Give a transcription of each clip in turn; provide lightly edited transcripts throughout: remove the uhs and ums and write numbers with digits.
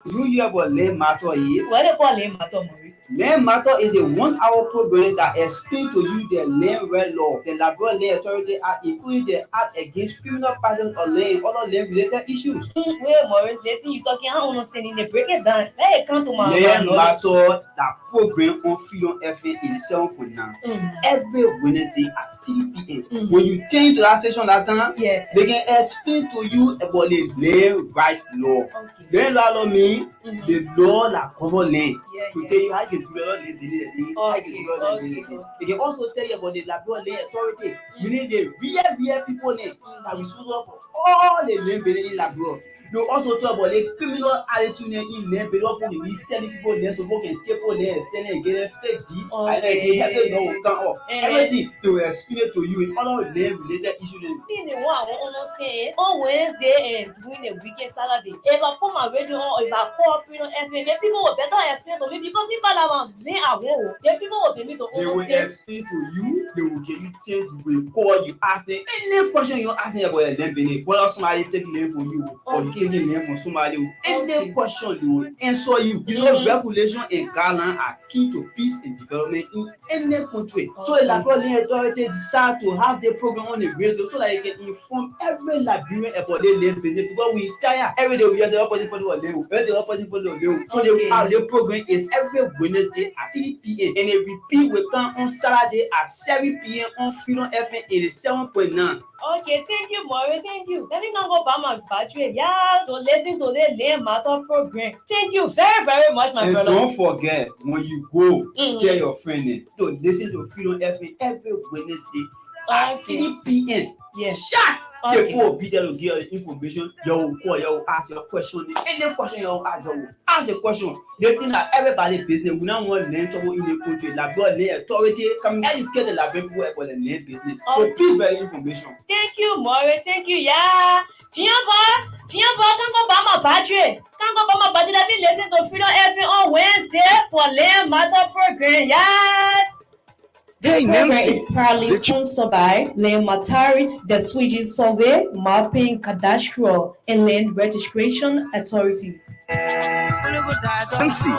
You hear about Land Matter here? What do you call land matter, Maurice? Land Matter is a 1 hour program that explains to you the land rent law, the Labrador Land Authority Act, including the Act Against Criminal Practice of Land, other land related issues. Wait, Maurice, the thing you talking, I don't understand it. Break it down. Let it come to my Land knowledge. Matter, that program on Freedom FM 87.9 every Wednesday at 3 p.m. When you change to that station that time, Yeah. they can explain to you about the land rights law. Okay. Land law means the law that cover land. Yeah, To yeah. tell you how you can develop land, how you can Okay, develop land, okay. they can also tell you about the Labrador Land Authority, meaning the real people land that we responsible for all the land beneath in Labrador. They also talk about the criminal attitude in land, but not only selling people there, so people can take people there and sell and get a fake deal, and then they have to know come up. Everything they will explain it to you in other land related issues. See the one I want understand on Wednesday and during the weekend Saturday. If I put my radio on, if I call Freedom FM, then people will better explain to me because people that want then I won't. Then people will be me to They will understand. explain to you, they will give you change, they will call you, asking any question you're asking about your land beneath, whether somebody take land from you or you taking land from somebody, any question they will answer you. You know, regulation and guidelines are key to peace and development in any country. So the Labrador Land Authority decide to have the program on the radio so that you can inform every Liberian about their land beneath, because we tire every day we hear the opposite for the land, the opposite for the land. So the program is every Wednesday at 3 p.m. and a repeat will come on Saturday at 7 p.m. on Freedom FM 87.9. Okay, thank you, Mario. Thank you. Let me now go buy my battery. Yeah, to listen to the Land Matter program. Thank you very, very much, my And brother. don't forget, when you go, tell your friend to listen to Freedom FM every Wednesday at 3 p.m. Yes. Shut! Okay. People will be there to give you information. You will call, you will ask your question. Any question you will ask, you will ask the question. The thing that everybody business, we don't want land trouble in the country. Labrador Land Authority come educate the Labrador people about the land business. So please bear information. Thank you, Mario. Thank you. Yeah. Tiampa, come go buy my battery. Come go buy my battery. Let me listen to Freedom FM on Wednesday for Land Matter program. Yeah. This program is proudly sponsored by Land Matarit, the Swedish Survey, Mapping, Cadastral, and Land Registration Authority. Nancy,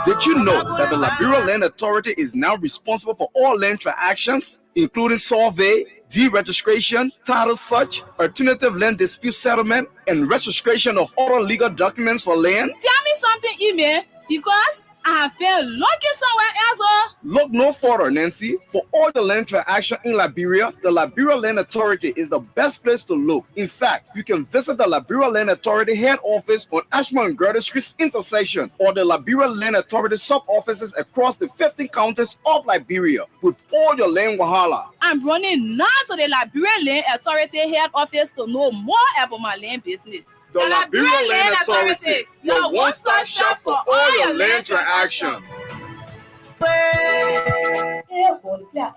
did you know that the Liberia Land Authority is now responsible for all land transactions, including survey, deregistration, title search, alternative land dispute settlement, and registration of all legal documents for land? Tell me something, Ime, because I have been looking somewhere else. Look no further, Nancy. For all the land transaction in Liberia, the Liberia Land Authority is the best place to look. In fact, you can visit the Liberia Land Authority head office on Ashmore and Gerda Street intersection, or the Liberia Land Authority sub-offices across the 15 counties of Liberia with all your land wahala. I'm running now to the Liberia Land Authority head office to know more about my land business. The Liberia Land Authority, your one-stop shop for all your land transactions.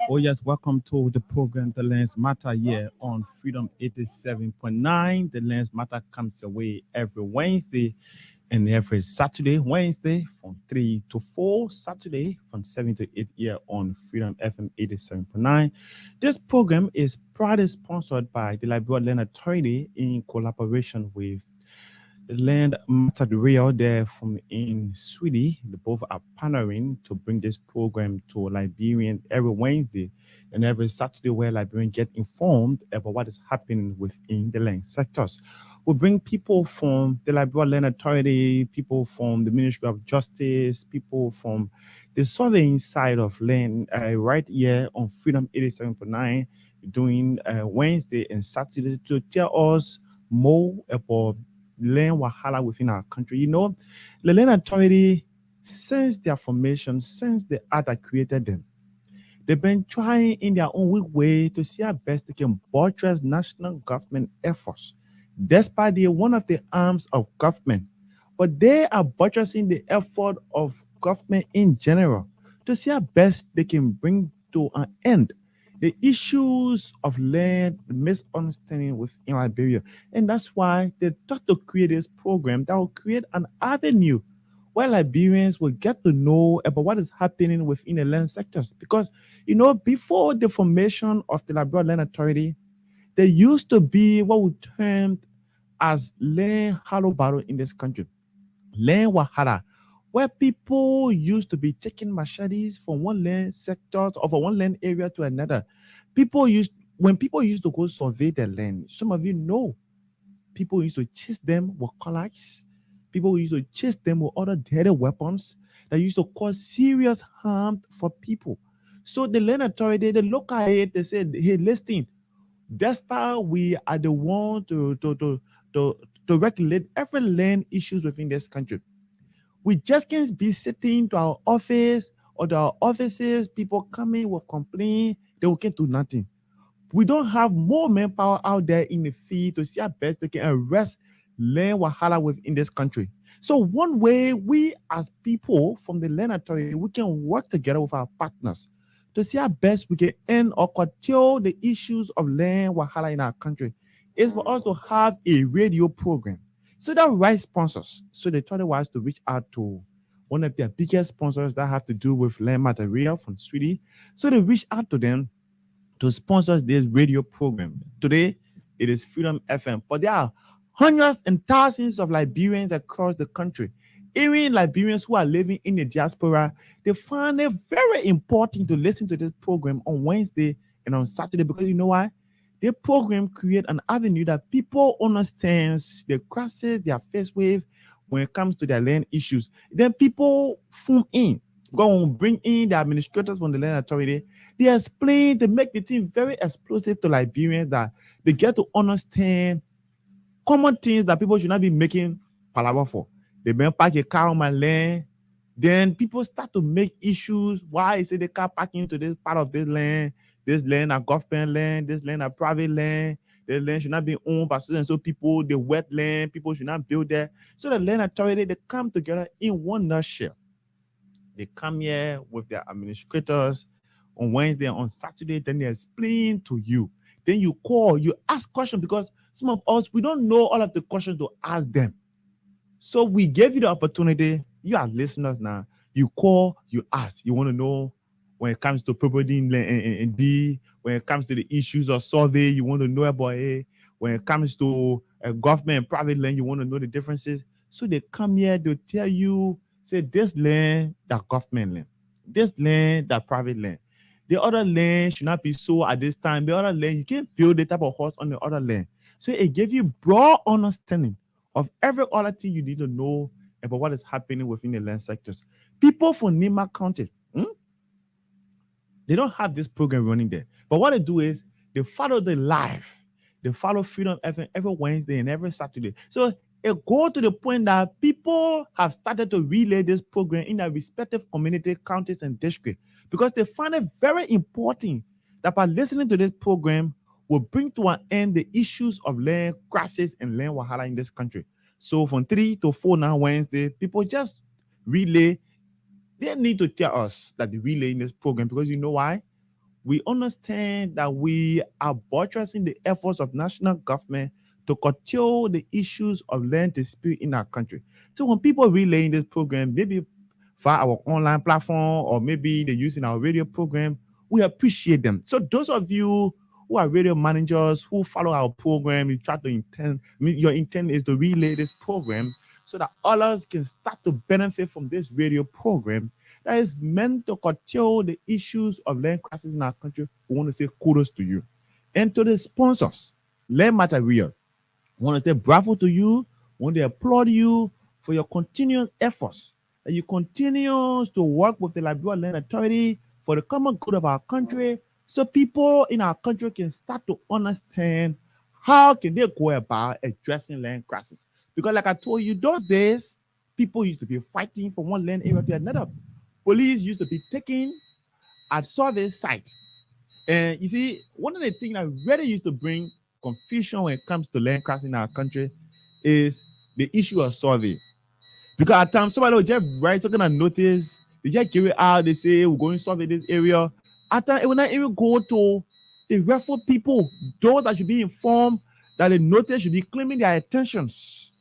Oh yes, welcome to the program The Lands Matter here on Freedom 87.9. The Lands Matter comes your way every Wednesday and every Saturday. Wednesday from 3 to 4, Saturday from 7 to 8 here on Freedom FM 87.9. This program is proudly sponsored by the Liberia Land Authority in collaboration with Land Matter Real there from in Sweden. They both are partnering to bring this program to Liberians every Wednesday and every Saturday, where Liberians get informed about what is happening within the land sectors. We bring people from the Liberia Land Authority, people from the Ministry of Justice, people from the surveying side of land right here on Freedom 87.9 during Wednesday and Saturday to tell us more about land wahala within our country. You know, the Land Authority, since their formation, since the art that created them, they've been trying in their own weak way to see how best they can buttress national government efforts, despite they one of the arms of government. But they are buttressing the effort of government in general to see how best they can bring to an end the issues of land, the misunderstanding within Liberia. And that's why they thought to create this program that will create an avenue where Liberians will get to know about what is happening within the land sectors. Because, you know, before the formation of the Liberia Land Authority, there used to be what we termed as land hollow battle in this country. land wahala, where people used to be taking machetes from one land sector or from one land area to another. When people used to go survey the land, some of you know, people used to chase them with colacs. People used to chase them with other deadly weapons that used to cause serious harm for people. So the land authority, they look at it, they said, hey, listen, despite we are the one to regulate every land issues within this country, we just can't be sitting to our office or to our offices, people coming will complain, they can't do nothing. We don't have more manpower out there in the field to see how best they can arrest land wahala within this country. So one way we as people from the land authority, we can work together with our partners to see how best we can end or curtail the issues of land wahala in our country is for us to have a radio program. So that right sponsors. So they thought it was to reach out to one of their biggest sponsors that have to do with land material from Sweden. So they reached out to them to sponsor this radio program. Today, it is Freedom FM, but there are hundreds and thousands of Liberians across the country. Even Liberians who are living in the diaspora, they find it very important to listen to this program on Wednesday and on Saturday because you know why? The program create an avenue that people understand the crisis they are faced with when it comes to their land issues. Then people phone in, go and bring in the administrators from the land authority. They explain, they make the thing very explosive to Liberians that they get to understand common things that people should not be making palaver for. They may park a car on my land, then people start to make issues. Why is it the car parking into this part of this land are government land, this land are private land, the land should not be owned by so and so people, the wet land, people should not build there. So the land authority, they come together in one nutshell. They come here with their administrators on Wednesday, on Saturday, then they explain to you. Then you call, you ask questions because some of us, we don't know all of the questions to ask them. So we gave you the opportunity. You are listeners now. You call, you ask. You want to know when it comes to property and D, when it comes to the issues of survey, you want to know about it. When it comes to government and private land, you want to know the differences. So they come here, they'll tell you, say this land, that government land. This land, that private land. The other land should not be sold at this time. The other land, you can't build the type of house on the other land. So it gave you broad understanding of every other thing you need to know about what is happening within the land sectors. People from Nima County, they don't have this program running there. But what they do is they follow the live. They follow Freedom FM every Wednesday and every Saturday. So it goes to the point that people have started to relay this program in their respective community, counties, and districts because they find it very important that by listening to this program will bring to an end the issues of land crisis and land wahala in this country. So from 3 to 4 now Wednesday, people just relay. They need to tell us that they relay in this program because you know why? We understand that we are buttressing the efforts of national government to curtail the issues of land dispute in our country. So when people relay in this program, maybe via our online platform or maybe they're using our radio program, we appreciate them. So those of you who are radio managers who follow our program, your intent is to relay this program so that others can start to benefit from this radio program that is meant to curtail the issues of land crisis in our country. We want to say kudos to you. And to the sponsors, Land Material, I want to say bravo to you. I want to applaud you for your continuous efforts. That you continue to work with the Liberian Land Authority for the common good of our country so people in our country can start to understand how can they go about addressing land crisis. Because like I told you, those days, people used to be fighting from one land area to another. Police used to be taken at survey site. And you see, one of the things that really used to bring confusion when it comes to land crisis in our country is the issue of survey. Because at times, somebody will just write some kind of notice, they just give it out, they say, we're going to survey this area. At times, it will not even go to the rightful people, those that should be informed that the notice should be claiming their attentions.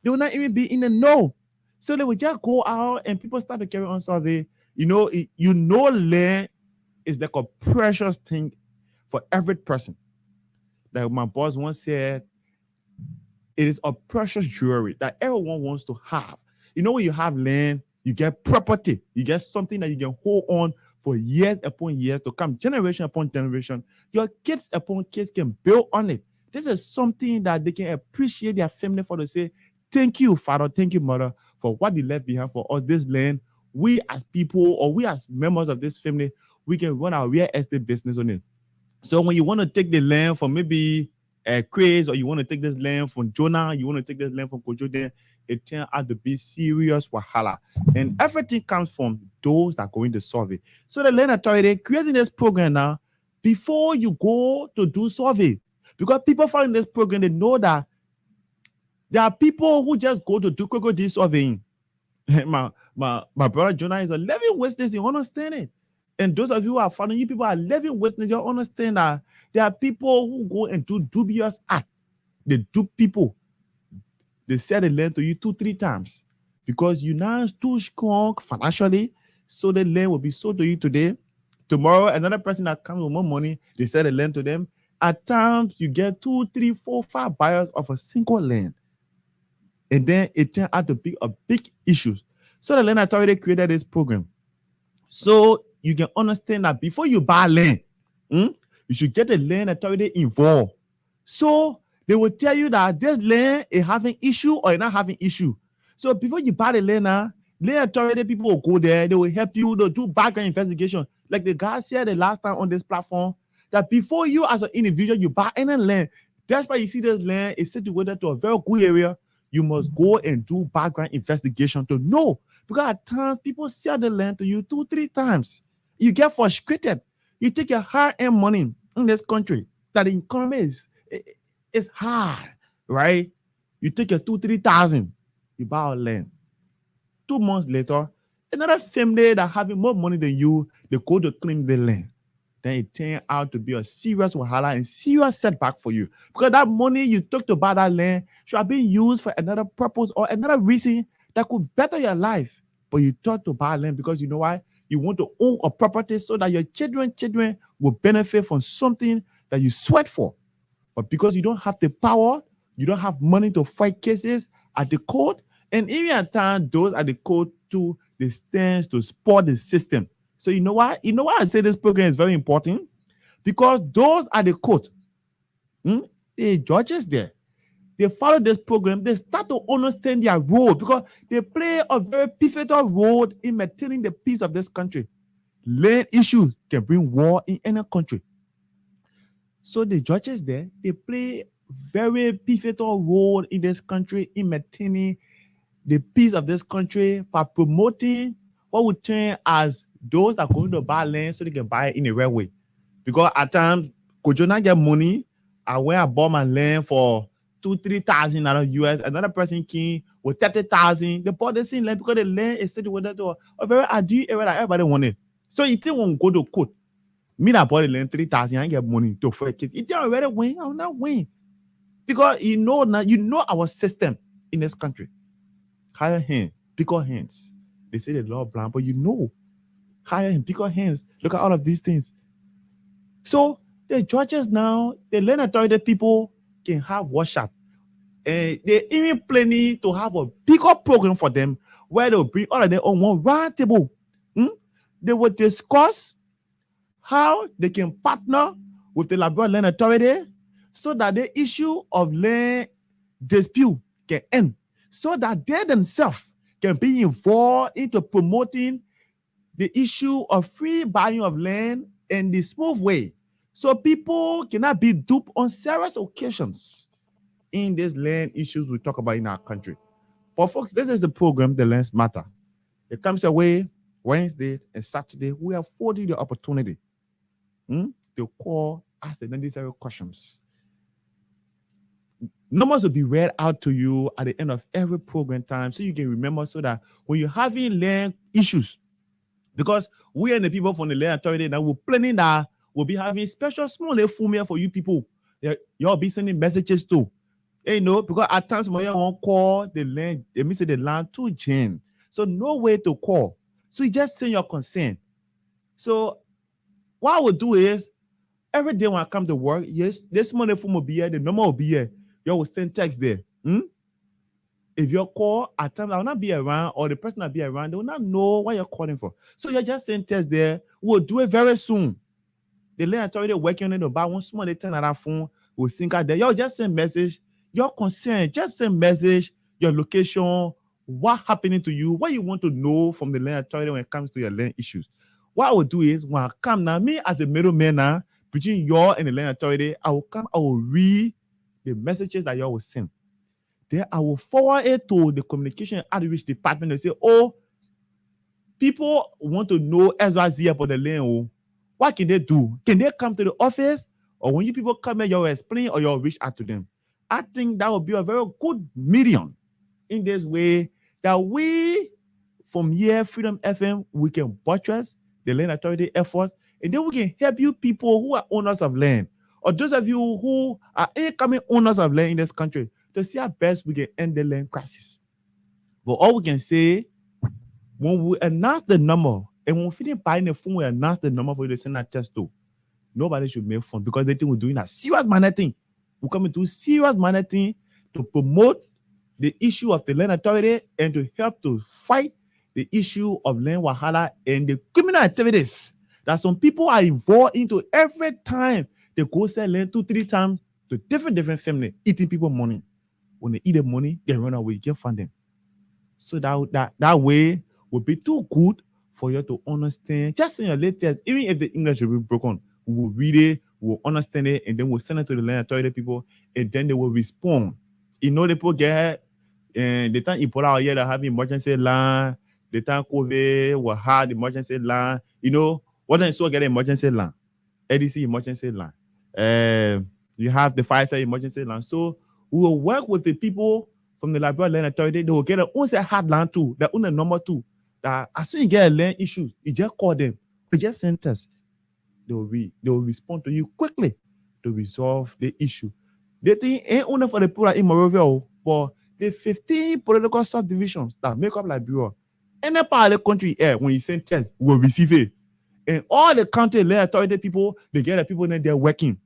They will not even be in the know. So they will just go out and people start to carry on survey. Land is like a precious thing for every person. Like my boss once said, it is a precious jewelry that everyone wants to have. You know, when you have land, you get property. You get something that you can hold on for years upon years to come, generation upon generation. Your kids upon kids can build on it. This is something that they can appreciate their family for, to say, thank you, Father, thank you, Mother, for what you left behind for us, this land. We as people, or we as members of this family, we can run our real estate business on it. So when you want to take the land from maybe Chris, or you want to take this land from Jonah, you want to take this land from Kojo, then it turns out to be serious wahala. And everything comes from those that are going to solve it. So the land authority creating this program now, before you go to do survey, because people following this program, they know that there are people who just go to do crocodile surveying. my brother Jonah is a living witness, you understand it. And those of you who are following, you people are living witness, you understand that there are people who go and do dubious act. They dupe people. They sell the land to you 2-3 times because you're now too strong financially, so the land will be sold to you today. Tomorrow, another person that comes with more money, they sell the land to them. At times, you get 2, 3, 4, 5 buyers of a single land. And then it turned out to be a big issue. So the land authority created this program. So you can understand that before you buy land, you should get the land authority involved. So they will tell you that this land is having issue or not having issue. So before you buy the land now, land authority people will go there, they will help you, they'll do background investigation. Like the guy said the last time on this platform, that before you as an individual, you buy any land, that's why you see this land is situated to a very good area. You must go and do background investigation to know. Because at times, people sell the land to you 2-3 times. You get frustrated. You take your hard-earned money in this country that the economy is high, right? You take your 2,000-3,000, you buy a land. 2 months later, another family that having more money than you, they go to claim the land. Then it turns out to be a serious wahala and serious setback for you. Because that money you took to buy that land should have been used for another purpose or another reason that could better your life. But you thought to buy land because you know why? You want to own a property so that your children will benefit from something that you sweat for. But because you don't have the power, you don't have money to fight cases at the court, and even at times, those at the court too, they stand to support the system. So you know why? You know why I say this program is very important? Because those at the court, the judges there, they follow this program, they start to understand their role because they play a very pivotal role in maintaining the peace of this country. Land issues can bring war in any country. So the judges there, they play very pivotal role in this country in maintaining the peace of this country by promoting what we turn as those that are going to buy land so they can buy it in a real way. Because at times, could you not get money? I went and bought my land for 2,000-3,000 out of US. Another person came with 30,000. They bought the same land because the land is situated to a very ideal area that everybody wanted. So you think when go to court, me that bought the land 3,000, I get money to for a case. If they already win, I will not win. Because you know our system in this country. Higher hand, bigger hands. They say the law blind, but you know, higher hand, bigger hands. Look at all of these things. So the judges now, the land authority people can have workshop. And they even planning to have a bigger program for them where they'll bring all of them on one round table. They will discuss how they can partner with the Liberia Land Authority so that the issue of land dispute can end, so that they themselves can be involved into promoting the issue of free buying of land in the smooth way, so people cannot be duped on serious occasions in these land issues we talk about in our country. But folks, this is the program, The Lands Matter. It comes away Wednesday and Saturday. We afford you the opportunity to call, ask the necessary questions. Numbers will be read out to you at the end of every program time so you can remember, so that when you're having land issues, because we and the people from the land authority now we're planning that we'll be having special small formula for you people. Y'all be sending messages to. Because at times when you won't call the land, they may say the land too jam. So no way to call. So you just send your consent. So what I will do is every day when I come to work, yes, this money form will be here, the number will be here. You will send text there. If you call at times, I will not be around, or the person will be around, they will not know what you're calling for. So you're just saying test there. We'll do it very soon. The land authority working on it about one small they turn that phone, will sync out there. You'll just send message, your concern, just send message, your location, what happening to you, what you want to know from the land authority when it comes to your land issues. What I will do is when I come now, me as a middleman now, between you and the land authority, I will read the messages that you will send. Then I will forward it to the communication outreach department and say, oh, people want to know XYZ about the land. Oh, what can they do? Can they come to the office? Or when you people come here, you'll explain or you'll reach out to them. I think that will be a very good medium in this way that we, from here, Freedom FM, we can buttress the land authority efforts, and then we can help you people who are owners of land, or those of you who are incoming owners of land in this country, to see how best we can end the land crisis. But all we can say, when we announce the number, and when we finish buying the phone, we announce the number for you to send that test to, nobody should make fun, because they think we're doing a serious manner thing. We're coming to serious manner thing to promote the issue of the land authority and to help to fight the issue of land wahala and the criminal activities that some people are involved into every time they go sell land 2-3 times to different family, eating people money. When they eat the money, they run away, get funding. So that way would be too good for you to understand. Just in your latest, even if the English will be broken, we will read it, we'll understand it, and then we'll send it to the land authority people, and then they will respond. You know, the people get, and the time Ebola out here, they have emergency land, the time COVID will have emergency land. You know, what then so get emergency land? ADC emergency land. You have the fire emergency land. So we will work with the people from the Liberia Land Authority. They will get their own hard land too, their own number too. That as soon as you get a land issue, you just call them, you just send us. They will respond to you quickly to resolve the issue. The thing ain't only for the people in Monrovia, but the 15 political subdivisions that make up Liberia. Any part of the country, when you send tests, will receive it. And all the county land authority people, they get the people that they're working.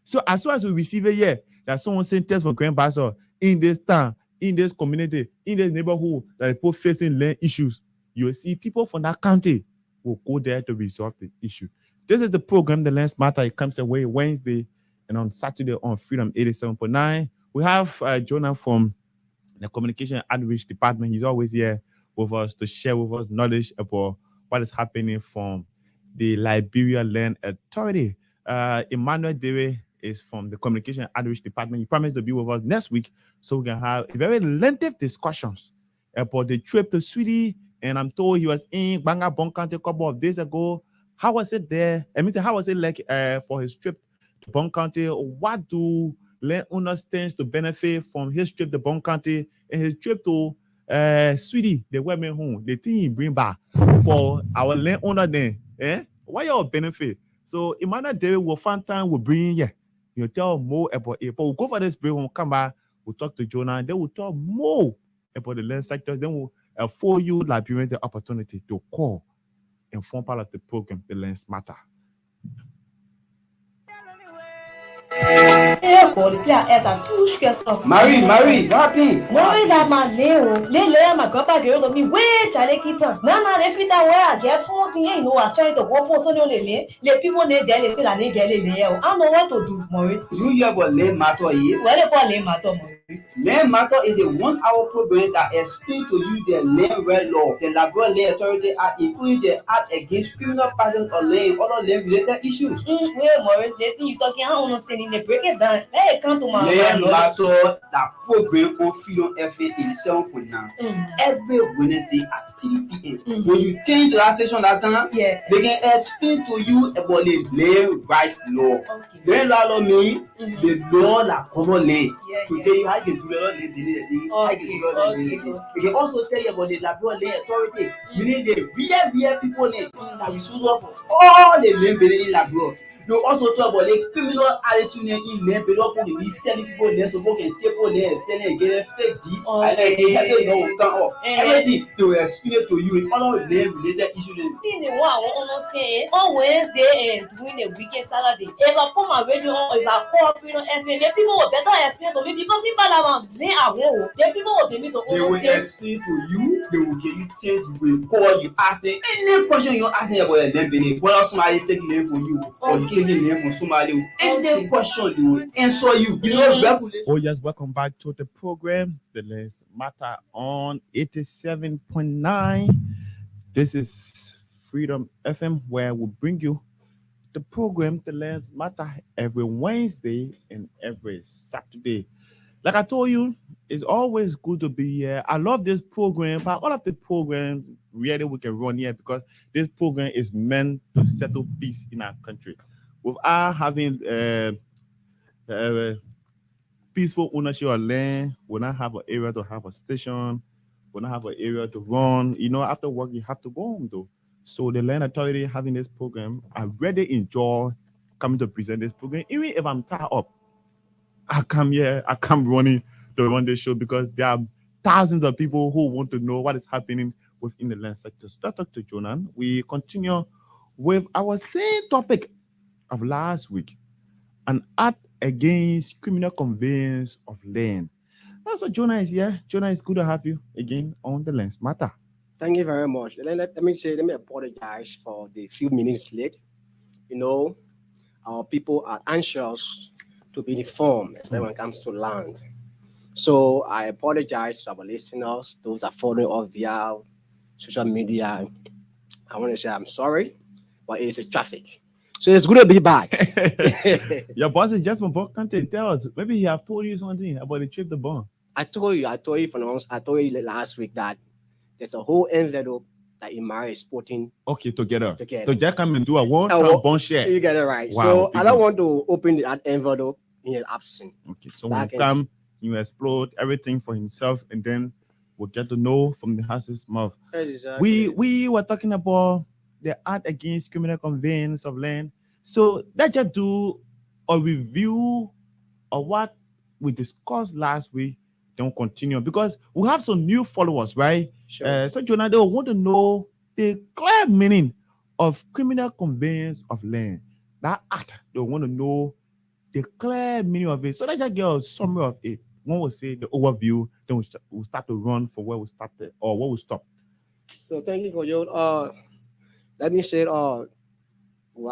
So as soon as we receive it, that someone sent tests for Grand Bassel in this town, in this community, in this neighborhood, that people facing land issues, you will see people from that county will go there to resolve the issue. This is the program, The Lands Matter. It comes away Wednesday and on Saturday on Freedom 87.9. We have Jonah from the Communication Outreach Department. He's always here with us to share with us knowledge about what is happening from the Liberia Land Authority. Emmanuel Dewe is from the Communication Outreach Department. He promised to be with us next week so we can have a very lengthy discussions about the trip to Sweetie. And I'm told he was in Banga Bon County a couple of days ago. How was it there? I mean, how was it like for his trip to Bon County? What do land owners stand to benefit from his trip to Bon County and his trip to Sweetie, the women home, the thing he bring back for our land owner then? What your benefit? So Emmanuel David will find time, will bring you tell more about it. But we'll go for this break. When we come back, we'll talk to Jonah, and then we'll talk more about the land sectors. Then we'll afford you Liberians the opportunity to call and form part of the program, The Lands Matter. Marie, what happened? No, that my Leo, my grandpa girl to me, wait, Charlie Kita. Nana, they fit that way. I guess one thing you know, I try to go for so le people need there, say, I need Galileo. I don't know what to do, Maurice. You hear about land matter here? Where they call land matter, Maurice? Land Matter is a 1-hour program that explains to you the land right law, the Liberia Land Authority Act, including the Act Against Criminal Possession of Land, other land-related issues. Wait, Maurice, the thing you talking, I don't understand. They break it down. Hey, come to my Land Matter, that program on Freedom FM 87.9 every Wednesday at 3 p.m. When you change to that station that time, they can explain to you about the land rights law. Land law means the law that covers land. To tell you how you can do it, they can also tell you about the Liberia Land Authority, meaning the real people that responsible for all the land in Liberia. they also talk about the criminal attitude in land, but don't put the selling people there, so people can take people there and sell and get a fake deal. And then they have it no come off. Everything they will explain to you in all of land related issues. See the one I understand on Wednesday and during a weekend Saturday. If I put my radio on, if I call Freedom FM, the people will better explain to me because people are playing at home. The people will be to they will explain to you, they will give you change, they will call you, asking any question you're asking about a land beneath. Whether somebody take land for you or you give land for somebody, any question they will answer you. You know, regulation. Oh yes, welcome back to the program, The Lens Matter on 87.9. This is Freedom FM, where we bring you the program, The Lens Matter, every Wednesday and every Saturday. Like I told you, it's always good to be here. I love this program, but all of the programs really we can run here because this program is meant to settle peace in our country. Without having peaceful ownership of land, we not have an area to have a station, we not have an area to run. You know, after work, you have to go home though. So the land authority having this program, I really enjoy coming to present this program. Even if I'm tired up, I come here, I come running to run this show because there are thousands of people who want to know what is happening within the land sector. So let's talk to Jonan. We continue with our same topic of last week, an act against criminal conveyance of land. So Jonah is here. Jonah, it's good to have you again on The Lens Matter. Thank you very much. Let me apologize for the few minutes late. You know, our people are anxious to be informed, especially when it comes to land. So I apologize to our listeners, those that are following us via social media. I want to say I'm sorry, but it's a traffic. So it's good to be back. Your boss is just from Buck Country. Tell us, maybe he have told you something about the trip to Bond. I told you last week that there's a whole envelope that Imari is putting together. So just come and do a one-time bond share. You get it right. Wow, so I don't want to open that envelope in your absence. Okay, so when you come, you explode everything for himself, and then we'll get to know from the horse's mouth. Exactly. We were talking about the act against criminal conveyance of land. So let's just do a review of what we discussed last week. Then continue because we have some new followers, right? Sure. So Jonah, they want to know the clear meaning of criminal conveyance of land. That act, they want to know the clear meaning of it. So let's just get a summary of it. One will say the overview, then we'll start to run for where we started or where we stopped. So thank you, Kojo. Let me say good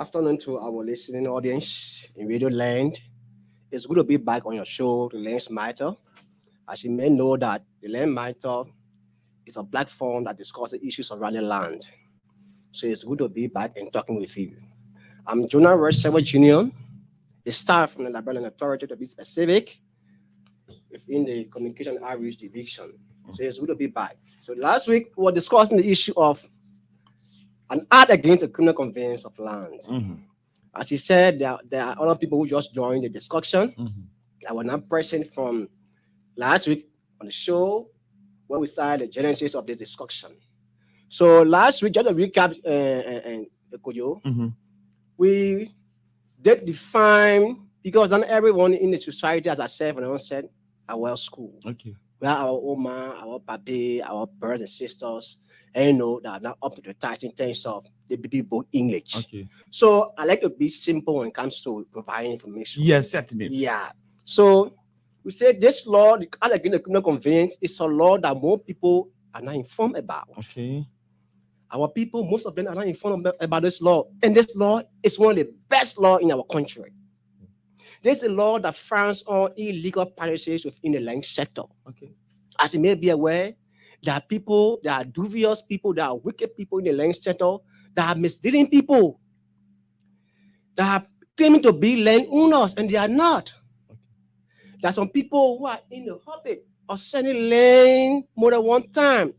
afternoon to our listening audience in Radio Land. It's good to be back on your show, The Lens Matter. As you may know that The Land Matter is a platform that discusses issues around the land. So it's good to be back and talking with you. I'm Jonah Rush Jr., the staff from the Liberian Authority to be specific within the Communication and Outreach Division. So it's good to be back. So last week we were discussing the issue of an act against the criminal conveyance of land. Mm-hmm. As you said, there are other people who just joined the discussion that were not present from last week on the show where we started the genesis of this discussion. So last week, just to recap, Kojo, we did define, because not everyone in the society, as I said when I said, are well schooled. Okay. We have our Oma, our Papi, our brothers and sisters, and you know that are not up to the task in terms of the both English. Okay. So I like to be simple when it comes to providing information. Yes, certainly. Yeah. So we say this law, the act against the criminal conveyance, is a law that more people are not informed about. Okay. Our people, most of them are not informed about this law. And this law is one of the best laws in our country. This is a law that frowns on illegal practices within the land sector. Okay. As you may be aware, there are people, there are dubious people, there are wicked people in the land sector, that are misleading people, that are claiming to be land owners, and they are not. There are some people who are in the habit of selling land more than one time.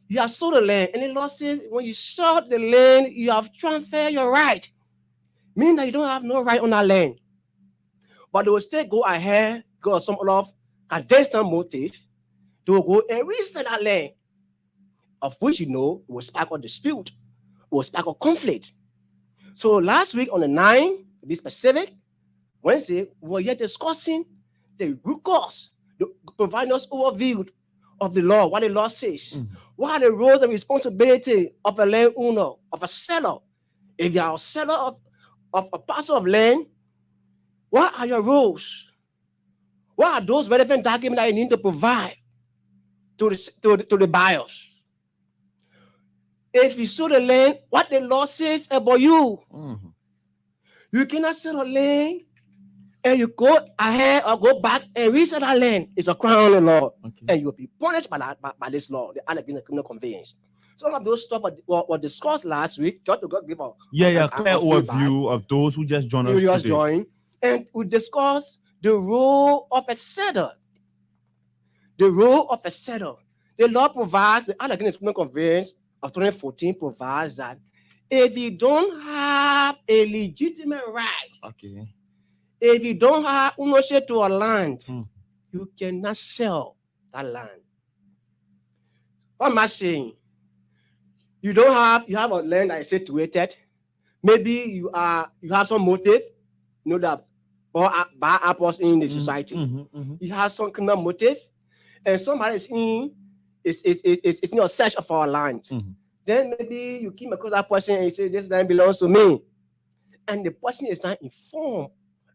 You have sold the land, and the law says when you sold the land, you have transferred your right, meaning that you don't have no right on that land. But they will still go ahead, because some other clandestine motive, they will go and resell that land, of which you know it will spark a dispute, it will spark a conflict. So last week on the 9th, to be specific, Wednesday, we were yet discussing the root cause, providing us overview of the law, what the law says. What are the roles and responsibility of a landowner, of a seller? If you are a seller of a parcel of land, what are your roles? What are those relevant documents that you need to provide to the buyers? If you sold the land, what the law says about you. You cannot sell a land and you go ahead or go back and resell that land. It's a crime on the law. And you'll be punished by this law, the criminal conveyance. Some of those stuff were discussed last week. Just to give a clear overview of those who just joined us today. And we discussed the role of a seller. The role of a seller. The law provides, the Allegheny Criminal Conveyance of 2014 provides that if you don't have a legitimate right, if you don't have ownership to a land, you cannot sell that land. What am I saying? You have a land that is situated. Maybe you have some motive, you know, that bad apples in the society. You have some criminal motive, and somebody is in a search for a land. Then maybe you came across that person and you say, this land belongs to me. And the person is not informed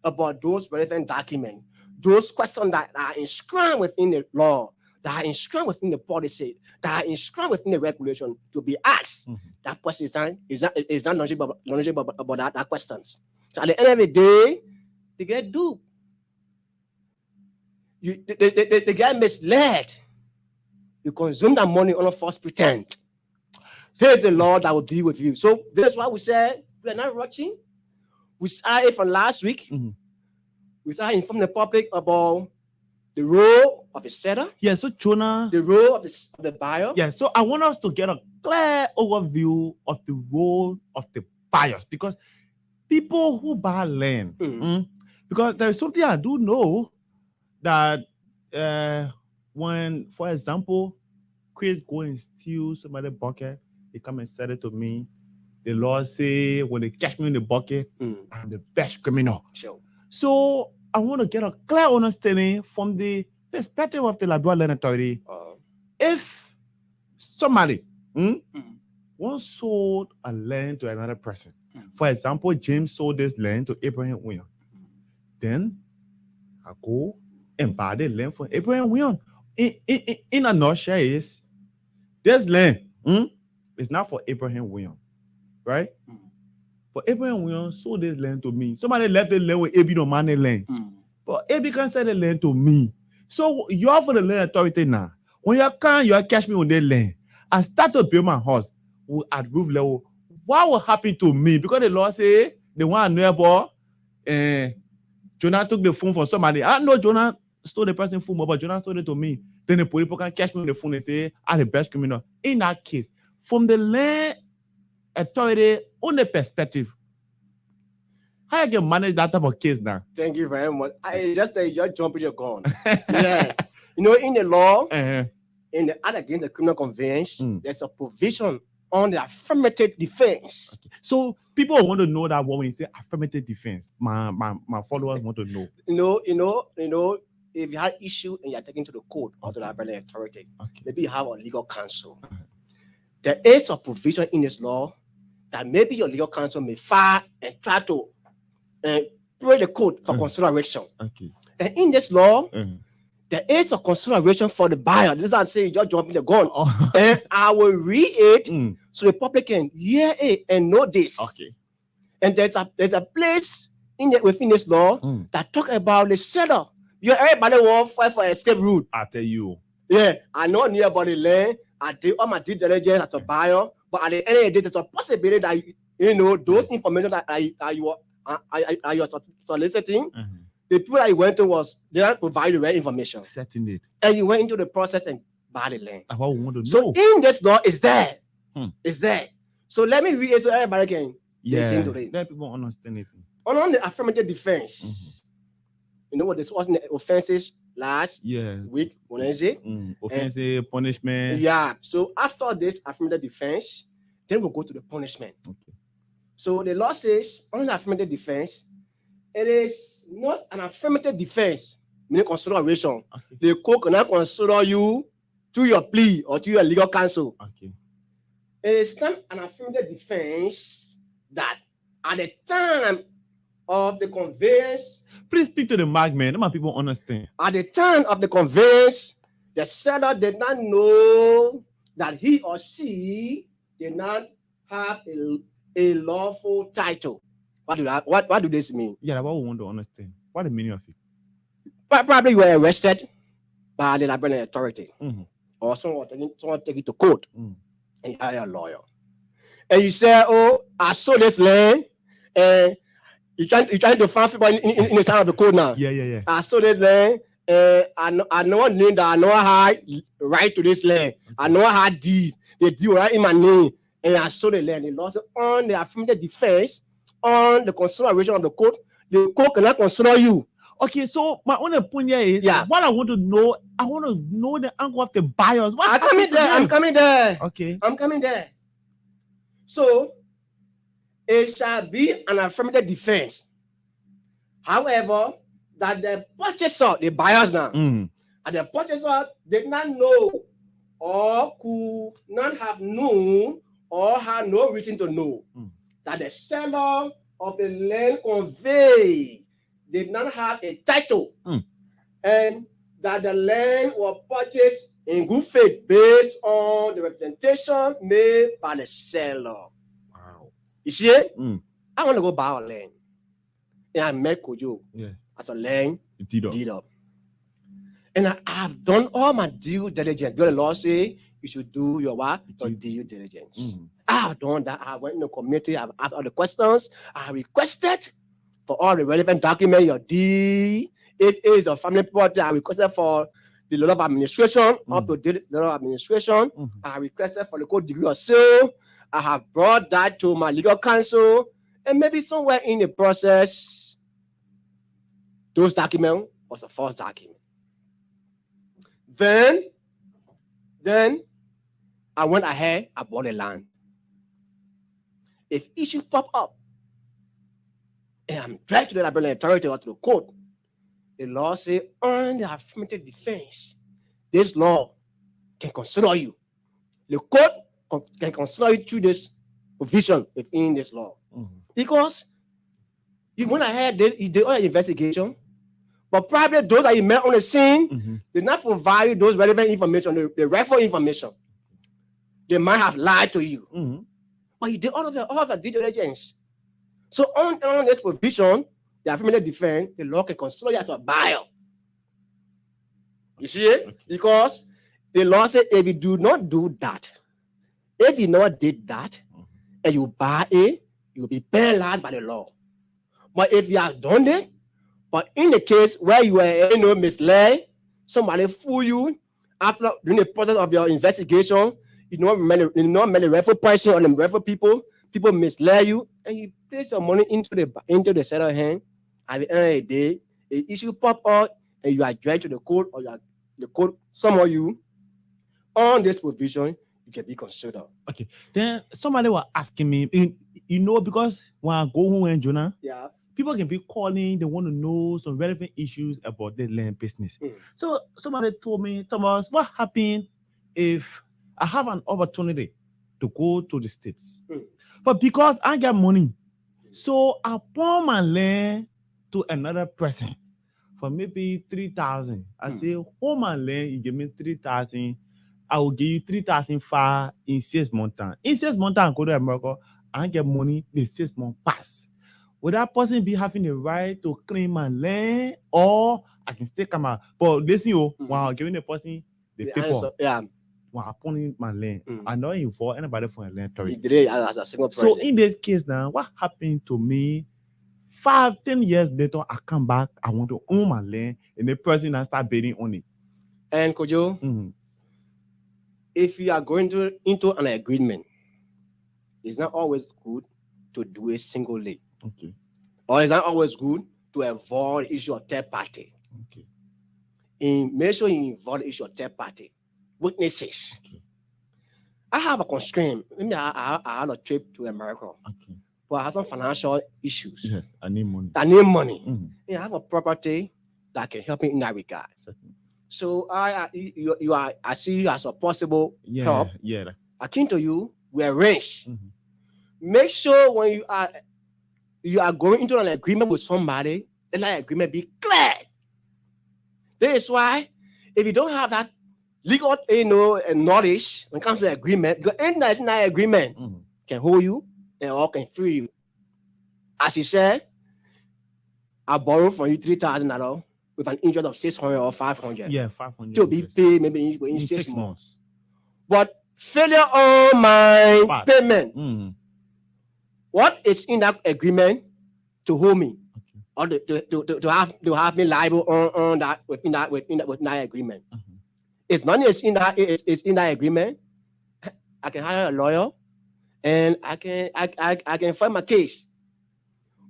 about those relevant documents, those questions that are inscribed within the law, that are inscribed within the policy, that are inscribed within the regulation to be asked. That person is not knowledgeable about that questions. So at the end of the day, they get duped. They get misled. You consume that money on a false pretense. There's the law that will deal with you. So that's why we said we are not rushing. We started from last week. We started informing the public about the role of the seller. Yeah, so Jonah, the role of the buyer. Yeah, so I want us to get a clear overview of the role of the buyers, because people who buy land, because there is something I do know that when, for example, Chris go and steal somebody's bucket, they come and sell it to me. The law say when they catch me in the bucket, I'm the best criminal. Sure. So I want to get a clear understanding from the perspective of the Liberia Land Authority. If somebody once sold a land to another person, for example, James sold this land to Abraham Williams, then I go and buy the land for Abraham Williams. In a nutshell, is this land is not for Abraham Williams, right? But Abraham Williams sold this land to me. Somebody left the land with Abi no money land. But Abi can sell the land to me. So you're for the land authority now. When you come, you catch me on the land. I start to build my house at roof level. What will happen to me? Because the law say the one neighbor, Jonah took the phone for somebody. I know Jonah stole the person's phone, but Jonah sold it to me. Then the police can catch me on the phone and say, I'm the best criminal. In that case, from the land authority on the perspective, how you can manage that type of case now? Thank you very much. I just jumping your gun. Yeah. You know, in the law, in the Act Against the Criminal Conveyance, there's a provision on the affirmative defense. Okay. So people want to know that when we say affirmative defense, my followers want to know. You know, if you have issue and you're taken to the court or to the Liberia authority, maybe you have a legal counsel. There is a provision in this law that maybe your legal counsel may file and try to play the court for consideration. And in this law, there is a consideration for the buyer. This is I'm saying, you're jumping the gun. And I will read it so the public can hear it and know this. And there's a place within this law that talk about the seller. Everybody want fight for escape route. I tell you. Yeah, I know near about the land. I did all my due diligence as a buyer, but at the end of the day, there's a possibility that those information that you are soliciting, the people that you went to they don't provide the right information. Setting it. And you went into the process and buy the land. That's what we want to know. So in this law, it's there. It's there. So let me read it so everybody can listen to it. Let people understand it. On the affirmative defense, you know what this was in the offenses last week, Wednesday. Offensive punishment. Yeah. So after this affirmative defense, then we'll go to the punishment. So the law says on affirmative defense, it is not an affirmative defense, meaning consideration. Okay. The court cannot consider you through your plea or through your legal counsel. Okay. It is not an affirmative defense that at the time of the conveyance, Please speak to the mic, man. Let my people understand. at the time of the conveyance, the seller did not know that he or she did not have a lawful title. What do this mean? Yeah, that's what we want to understand. What the meaning of it? Probably you were arrested by the Liberian authority, Mhm. or someone take you to court, Mm. and you hire a lawyer, and you say, "Oh, I sold this land," and you're trying to find people in the side of the court now. Yeah. I sold this land, and I know that I know I had right to this land. I know I had deed. The deed right in my name, and I sold the land. The law said on the affirmative defense, on the consideration of the court cannot consider you. Okay, so my only point here is Yeah. what I want to know the angle of the buyers. What I'm coming happened to there. I'm them? coming there. Okay. I'm coming there. So it shall be an affirmative defense. However, that the purchaser, the buyers now, Mm. and the purchaser did not know or could not have known or had no reason to know that the seller of the land conveyed did not have a title and that the land was purchased in good faith based on the representation made by the seller. Wow. You see it? Mm. I want to go buy a land. And I met Kojo Yeah. as a land It did up. deed up. And I have done all my due diligence. Because the law say you should do your what? Your due diligence. Mm. I have done that. I went in the community. I've asked all the questions. I requested for all the relevant documents, your deed. If it is a family property, I requested for the law of administration, up to date law of administration. I requested for the code degree of sale. I have brought that to my legal counsel. And maybe somewhere in the process, those documents was a false document. Then I went ahead, I bought the land. If issue pop up, and I'm dragged to the Liberian authority or to the court, the law says on the affirmative defense, this law can consider you. The court can consider you through this provision within this law. Because you went ahead, you did all your investigation, but probably those that you met on the scene did not provide you those relevant information, the rightful information. They might have lied to you. But you did all of the due diligence. So on this provision, the affirmative defense, the law can consider you as a buyer. You see it? Because the law says if you do not do that, if you not did that, and you buy it, you'll be penalized by the law. But if you have done it, but in the case where you were misled, somebody fool you after during the process of your investigation, you not met the rightful person or the rightful people misled you, and you place your money into the seller hand. At the end of the day, the issue pop up, and you are dragged to the court, or the court summon you on this provision. You can be considered. Okay. Then somebody was asking me, because when I go home and Jonah, people can be calling, they want to know some relevant issues about their land business. So somebody told me, Thomas, what happened if I have an opportunity to go to the States? But because I got money, so I pawn my land to another person for maybe 3,000. I say, hold my land, you give me 3,000. I will give you 3,005 in 6 months time. In 6 months time, I go to America, I get money, the 6 months pass. Would that person be having the right to claim my land, or I can still come out? But listen, while giving the person the paper, while upon my land, I don't involve anybody for a land authority. As a single person. So in this case now, what happened to me? 5-10 years later, I come back, I want to own my land, and the person I start bidding on it. And Kojo, if you are going into an agreement, it's not always good to do it singly. Okay. Or it's not always good to avoid the issue of third party. Okay. Make sure you involve the issue of third party. Witnesses. Okay. I have a constraint. Maybe I had a trip to America. Okay. but I have some financial issues. Yes, I need money. I need money. Mhm. Yeah, I have a property that can help me in that regard. Certainly. So I see you as a possible Yeah, help. yeah. Akin to you, we arrange. Mhm. Make sure when you are going into an agreement with somebody, let that agreement be clear. That is why if you don't have that legal, knowledge when it comes to the agreement, because in that agreement Mhm. can hold you and all can free you. As he said, I borrow from you $3,000 with an interest of 600 or 500 Yeah, 500. to be interest. paid maybe in in 6 6 months. months. But failure on my Part. payment, Mhm. what is in that agreement to hold me Okay. or to have me liable on that within that agreement? Mhm. If money is in that agreement, I can hire a lawyer and I can fight my case.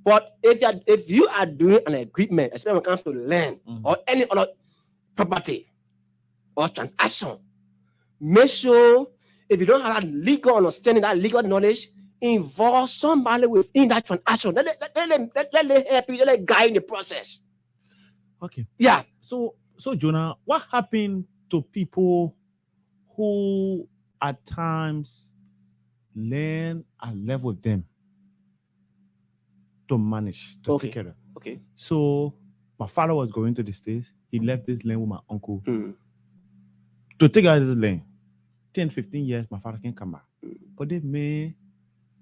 But if you are doing an agreement, especially when it comes to land Mhm. or any other property or transaction, make sure if you don't have that legal understanding, that legal knowledge, involve somebody within that transaction. Let them help you, let them guide the process. Okay. Yeah. So Jonah, what happened to people who at times land and level them to manage, to Okay. take care of? Okay. So my father was going to the States. He left this land with my uncle Hmm. to take out this land. 10, 15 years, my father can come back. But they may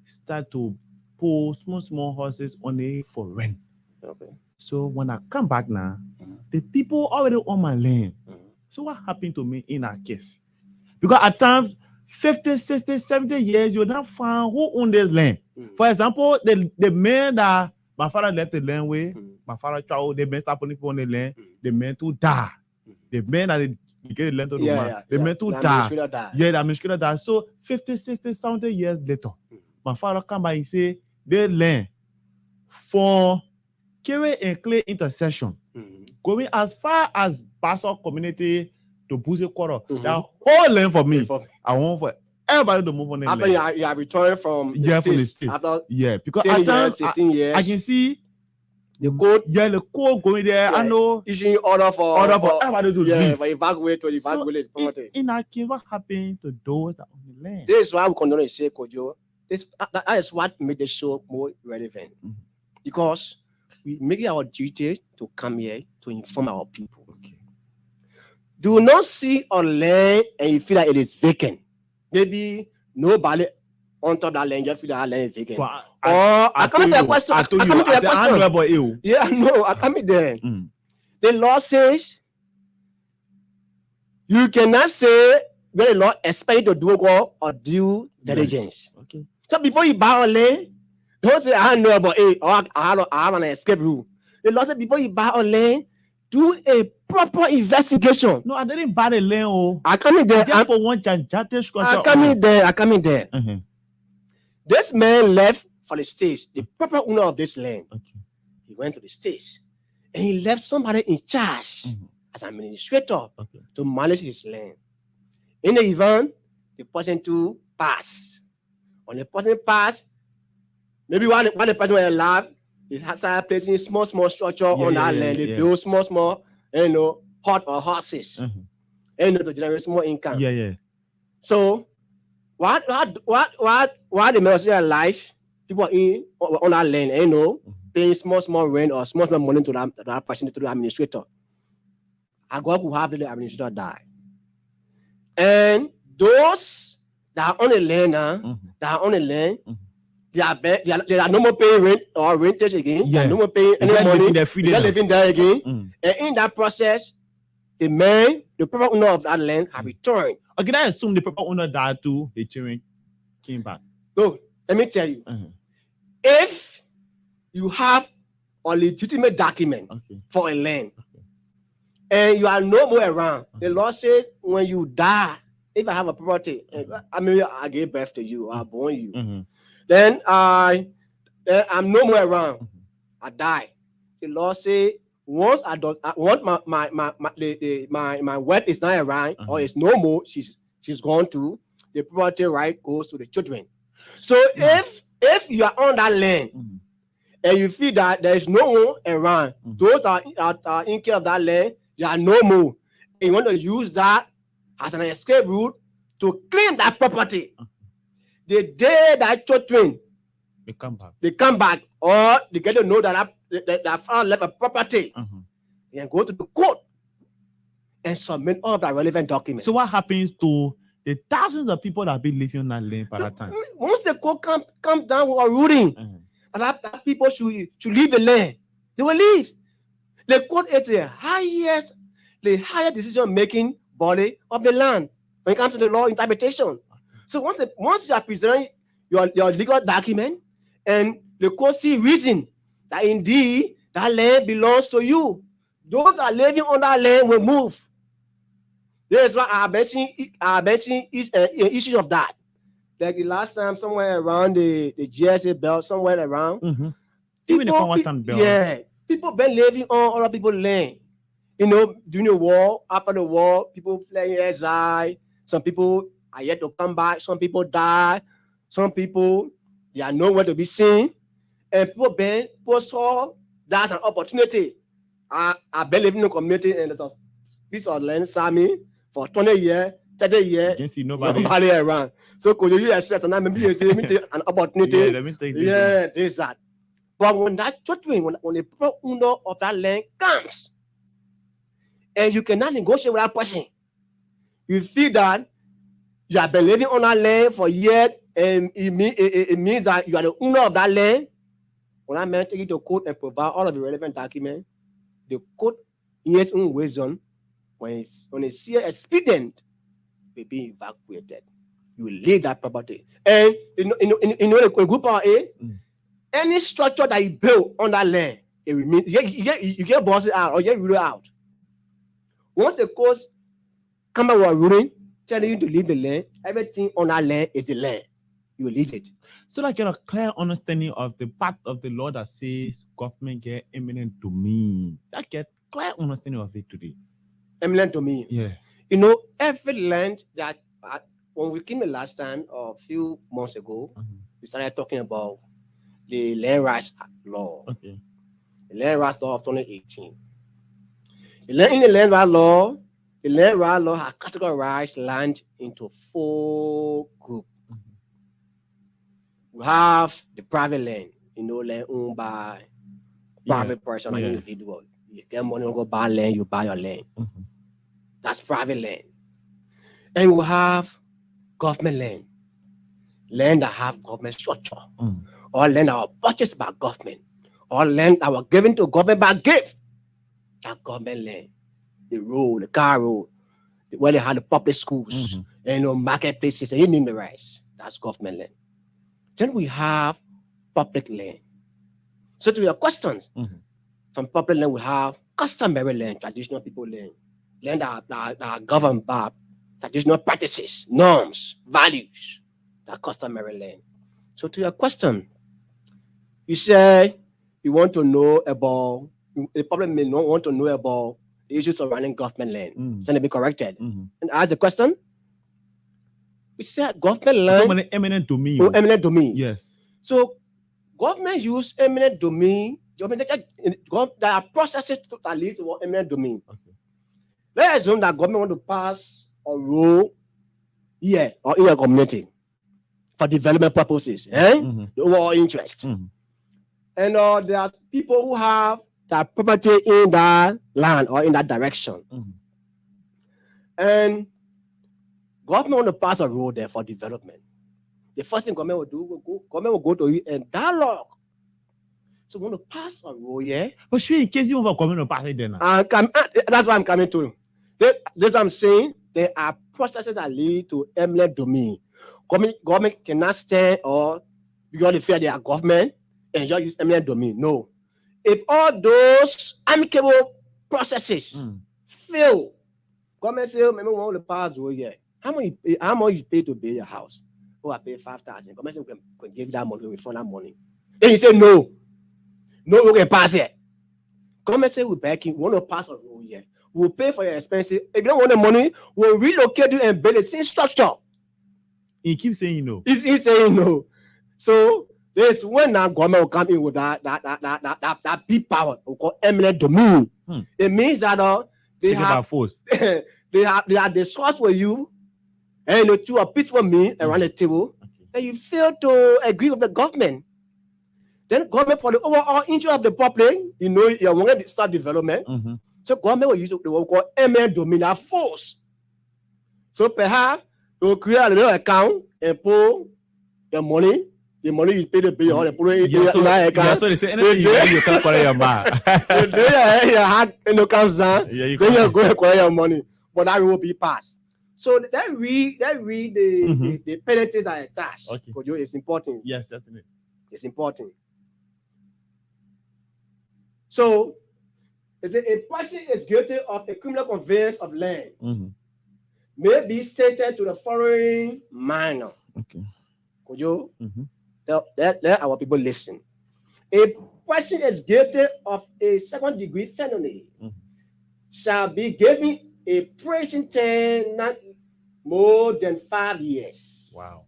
start to pull small horses on it for rent. Okay. So when I come back now, the people already on my land. Mhm. So what happened to me in that case? Because at times, 50, 60, 70 years, you don't find who own this land. Mhm. For example, the man that my father left the land with, Mhm. my father traveled, the man started putting people on the land, Mhm. the man to die. Mhm. The man that they get the land to the man, the man to The die. administrator died. Yeah, the administrator died. So 50, 60, 70 years later, my father come by and say, the land for carry and clay intercession, Mhm. going as far as Basel community to Buze Quarter, Mhm. that whole land for me. For- I want for everybody to move on the After land. you are returned from the Yeah, from the States, States. after Yeah, because 10 at years, times 15 years, I can see the code the code going there. I Yeah. know issuing order for everybody to leave. for evacuate to So evacuate. in that case, what happened to those that on the land? This is why we continue to say, Kojo, that is what made the show more relevant. Mhm. Because we make it our duty to come here to inform our people. Okay. Do not see on land and you feel that it is vacant. Maybe nobody on top of that land, just feel that land is vacant. But I come to the question. I told I you, come to I the said, I question. know about you. Yeah, no, I come in there. Mm. The law says you cannot say when the law expect you to do what or due diligence. Okay. So before you buy a land, don't say I know about it or I have an escape rule. The law says before you buy a land, do a proper investigation. No, I didn't buy the land. Oh, I come in there. just for one gigantic structure. I come in there. I come in there. Uh-huh. This man left for the States, the proper owner of this land. Okay. He went to the States and he left somebody in charge Mhm. as administrator Okay. to manage his land. In the event, the person to pass. When the person pass, maybe while the person was alive, he has started placing small structure on that land. They build small, hut or horses, to generate small income. Yeah. So, what the man was still alive, people in on that land, paying small rent or small money to that person, to the administrator. I God could have the administrator die. And those that are on the land, they are no more paying rent or rentage again. They are no more paying any money. They are living there again. And in that process, the proper owner of that land have returned. Okay, I assume the proper owner died too. The children came back. So let me tell you, if you have a legitimate document for a land, and you are no more around, the law says when you die, if I have a property, I gave birth to you, I born you, then I'm no more around, I die. The law says once my wife is not around or is no more, she's gone to, the property right goes to the children. So if if you are on that land and you feel that there is no one around, those are in care of that land, there are no more. And you want to use that as an escape route to claim that property. The day that children They come back. or they get to know that that father left a property, and go to the court and submit all of the relevant documents. So what happens to the thousands of people that have been living on that land by that time? Once the court come down with a ruling that people should leave the land, they will leave. The court is the highest decision-making body of the land when it comes to the law interpretation. So once you are presenting your legal document and the court see reason that indeed that land belongs to you, those that are living on that land will move. This is why I have been seeing issues of that. Like the last time, somewhere around the GSA belt, somewhere around. Even the Conwatton belt. Yeah, people been living on other people's land. You know, during the war, after the war, people fled in exile. Some people are yet to come back. Some people die. Some people, they are nowhere to be seen. And people saw that's an opportunity. I've been living in the community and there's a piece of land, Sammy, for 20 years, 30 years. You can see nobody around. So could you assess and maybe you say an opportunity? Yeah, let me take this. Yeah, this that. But when that children, when the owner of that land comes, and you cannot negotiate with that person, you feel that you have been living on that land for years, and it means that you are the owner of that land. When that man take you to court and provide all of the relevant documents, the court, in its own wisdom, when they see an expedient, will be evacuated. You will leave that property. And in the group of A, any structure that you build on that land, it remains. You get bossed out or you get ruled out. Once the court come back with a ruling telling you to leave the land, everything on that land is the land. You will leave it. So that get a clear understanding of the part of the law that says government get eminent domain. That get clear understanding of it today. Eminent domain. Yeah. You know, every land that when we came the last time or a few months ago, we started talking about the Land Rights Law. Okay. The Land Rights Law of 2018. In the Land Rights Law, the Land Rights Law has categorized land into 4 groups. We have the private land, land owned by private person or individual. You get money, you go buy land, you buy your land. That's private land. And we have government land. Land that have government structure. Or land that are purchased by government. Or land that were given to government by gift. That government land. The road, the car road, where they have the public schools, and marketplaces, and you name the rest. That's government land. Then we have public land. So to your questions, from public land we have customary land, traditional people land. Land that are governed by traditional practices, norms, values, that customary land. So to your question, you say you want to know about, the public may not want to know about the issues surrounding government land. So they be corrected. And ask the question, we said government land. Eminent domain. Oh, eminent domain. Yes. So government use eminent domain. There are processes that lead to eminent domain. Okay. Let's assume that government want to pass a rule here or in a community for development purposes, the overall interest. And there are people who have that property in that land or in that direction. And government want to pass a rule there for development. The first thing government will do, government will go to you and dialogue. So we want to pass a rule here. But sure, in case you want to come in and pass it then. That's what I'm coming to. This what I'm saying. There are processes that lead to eminent domain. Government cannot stand or because they fear they are government and just use eminent domain. No. If all those amicable processes fail, government say, maybe we want to pass rule here. How much you pay to build your house? Oh, I pay 5,000. Government say we can give you that money, we refund that money. And you say no. No, we can pass it. Government say we back in, we want to pass a rule here. We'll pay for your expenses. If you don't want the money, we'll relocate you and build the same structure. He keeps saying no. He's saying no. So This when now government will come in with that big power we call eminent domain. It means that they Take it by have force. they have discussed with you and to a peaceful mean around the table, and you fail to agree with the government. Then government for the overall interest of the public, you want to start development. So government will use what we call eminent domain, that force. So perhaps they will create a little account and pull the money you pay the bill or the put it in that account. So they say anything you can call your man. Your hand comes down, then you go and collect your money, but that will be passed. So that read the penalties that are attached. Okay. Because it's important. Yes, definitely. It's important. So, is it a person is guilty of a criminal conveyance of land may be stated to the following manner. Okay. Could you let our people listen? A person is guilty of a second degree felony shall be given a prison term not more than 5 years. Wow.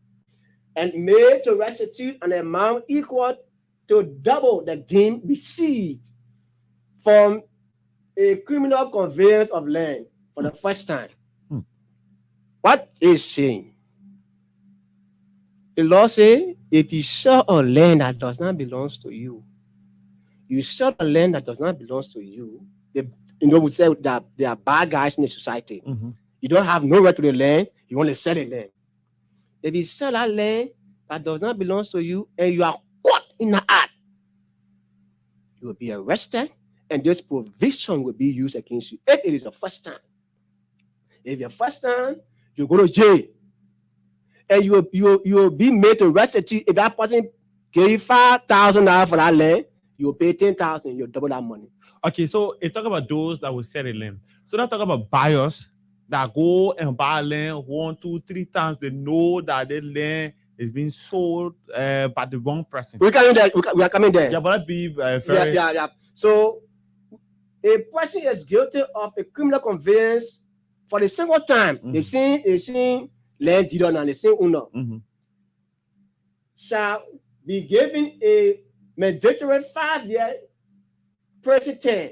And made to restitute an amount equal to double the gain received from a criminal conveyance of land for the first time. What is saying? The law says, if you sell a land that does not belong to you, you sell a land that does not belong to you, we say that there are bad guys in the society. You don't have no right to the land, you want to sell the land. If you sell that land that does not belong to you and you are caught in the act, you will be arrested and this provision will be used against you if it is the first time. If your first time, you go to jail. And you will be made to restitute. If that person gave you $5,000 for that land, you will pay $10,000. You double that money. Okay, so it talk about those that will sell the land. So that talk about buyers that go and buy land 1, 2, 3 times. They know that the land is being sold by the wrong person. We're coming there. We are coming there. Yeah, but that be very... Yeah. So a person is guilty of a criminal conveyance for the single time. They see land dealer and the same owner shall be given a mandatory 5-year prison term.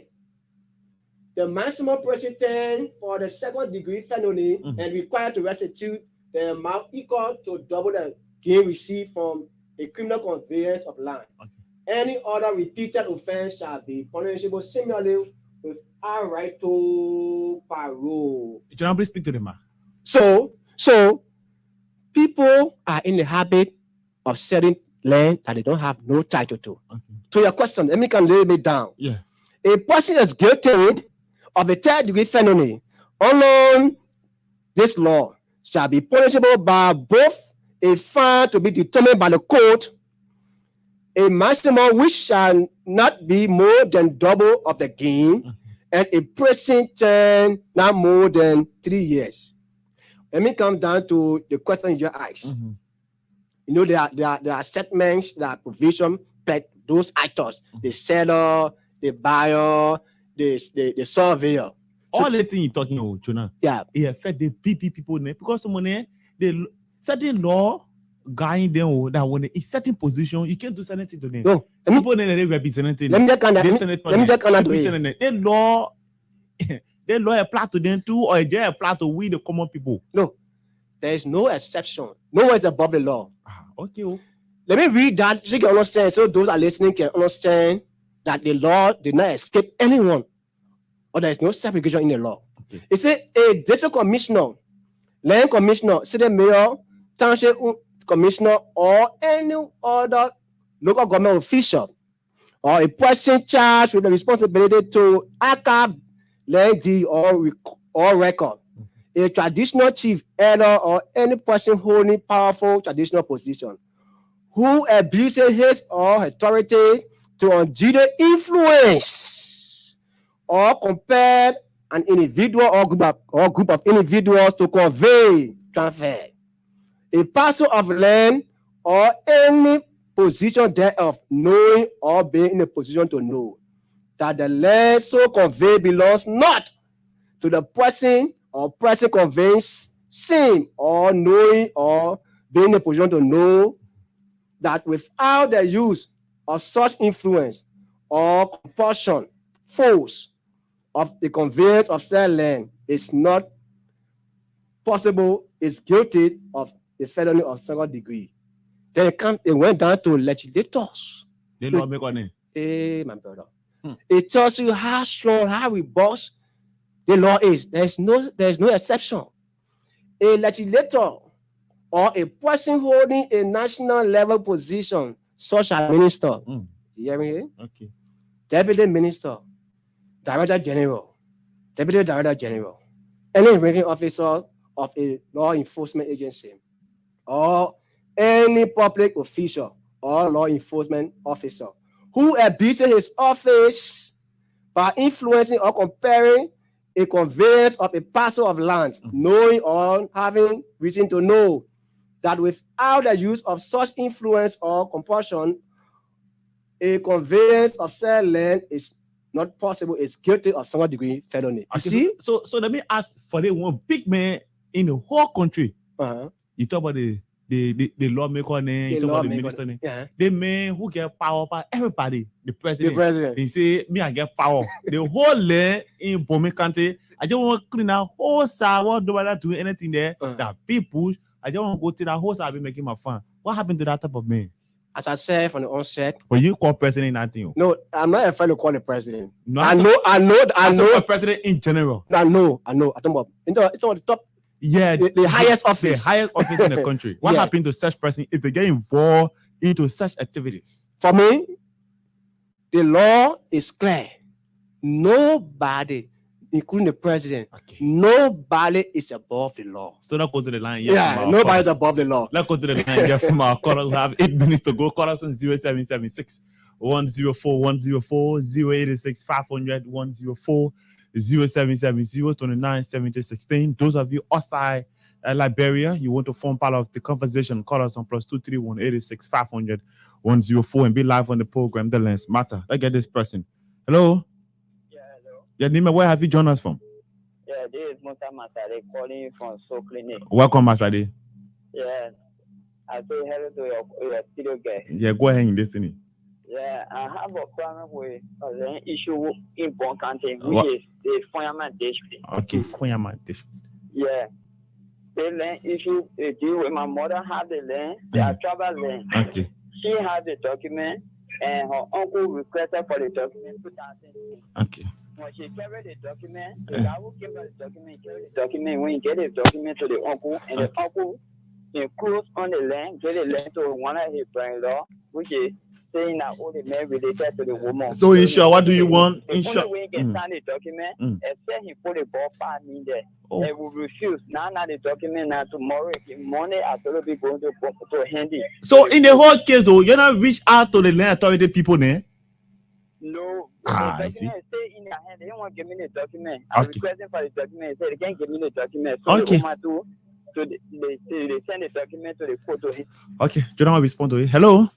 The maximum prison term for the second degree felony and required to restitute the amount equal to double the gain received from a criminal conveyance of land. Any other repeated offense shall be punishable similarly with our right to parole. Can I please speak to them, ma? So people are in the habit of selling land that they don't have no title to. To your question, let me come a little bit down. Yeah. A person is guilty of a third degree felony under this law shall be punishable by both a fine to be determined by the court, a maximum which shall not be more than double of the gain, and a prison term not more than 3 years. Let me come down to the question you just asked. You know, there are settlements, there are provision, but those actors, the seller, the buyer, the surveyor. All the things you're talking about, Jonah, it affect the people because someone the certain law guiding them that when in certain position you can't do certain things to them. No, people they representing. Let me just the law apply to them too, or they apply to we the common people. No, there is no exception. No one is above the law. Okay. Let me read that so you can understand. So those are listening can understand that the law did not escape anyone, or there is no segregation in the law. Okay. It said a district commissioner, land commissioner, city mayor, township commissioner, or any other local government official, or a person charged with the responsibility to archive land deed or record, a traditional chief, elder, or any person holding powerful traditional position who abuses his or her authority to undue influence or compel an individual or group of individuals to transfer a parcel of land or any position thereof, knowing or being in a position to know that the land so conveyed belongs not to the person or person conveying sin, or knowing or being in a position to know that without the use of such influence or compulsion, force of the conveyance of said land is not possible, is guilty of the felony of second degree. Then it went down to legislators. The law make on it. Hey, my brother. It tells you how strong, how robust the law is. There's no exception. A legislator or a person holding a national level position, such as minister, you hear me here? Okay. Deputy minister, director general, deputy director general, any ranking officer of a law enforcement agency, or any public official or law enforcement officer who abuses his office by influencing or comparing a conveyance of a parcel of land, knowing or having reason to know that without the use of such influence or compulsion, a conveyance of said land is not possible, is guilty of second degree felony. You see? So let me ask for the one big man in the whole country. You talk about the lawmaker name, you talk about the minister name. The man who get power by everybody, the president. They say, me, I get power. The whole land in Bomi County, I just want to clean out whole side, what do I do anything there that people, I just want to go to that whole side, I've been making my fun. What happened to that type of man? As I said from the onset. But you call president nothing. No, I'm not afraid to call the president. No, I know. President in general. I know. I talk about the top. Yeah, the highest office. The highest office in the country. What happened to such person if they get involved into such activities? For me, the law is clear. Nobody, including the president, nobody is above the law. So let's go to the line. Nobody is above the law. Let's go to the line here from our caller. We have 8 minutes to go. Call us on 0776 104 104 086 500 104 0770 29 70 16. Those of you outside Liberia, you want to form part of the conversation, call us on +231 86 500 104 and be live on the program. The Lens Matter. Let's get this person. Hello. Yeah, hello. Your name, where have you joined us from? Yeah, this is Musa Masade calling you from Soul Clinic. Welcome, Masade. Yeah, I say hello to your studio guy. Yeah, go ahead in destiny. Yeah, I have a problem with an issue in Bon County, which is the Fireman District. Okay, Fireman District. Yeah, the land issue deal with my mother have the land, the tribal land. Okay. She has the document, and her uncle requested for the document 2000. Okay. When she carried the document, the guy who gave her the document carried the document. When he get the document to the uncle, and the uncle encroached on the land, get the land to one of his brother-in-law, which is saying that all the men related to the woman. So in short, what do you want? In short, only way he can sign the document, except he put a ball part in there. They will refuse. Now the document, now tomorrow, Monday, I will be going to hand it. So in the whole case, you're not reach out to the land authority people there? No. The document stay in their hand. They don't want to give me the document. I'm requesting for the document. They say they can't give me the document. So okay. So they send the document to the court to him. Okay. Do you know how to respond to it? Hello?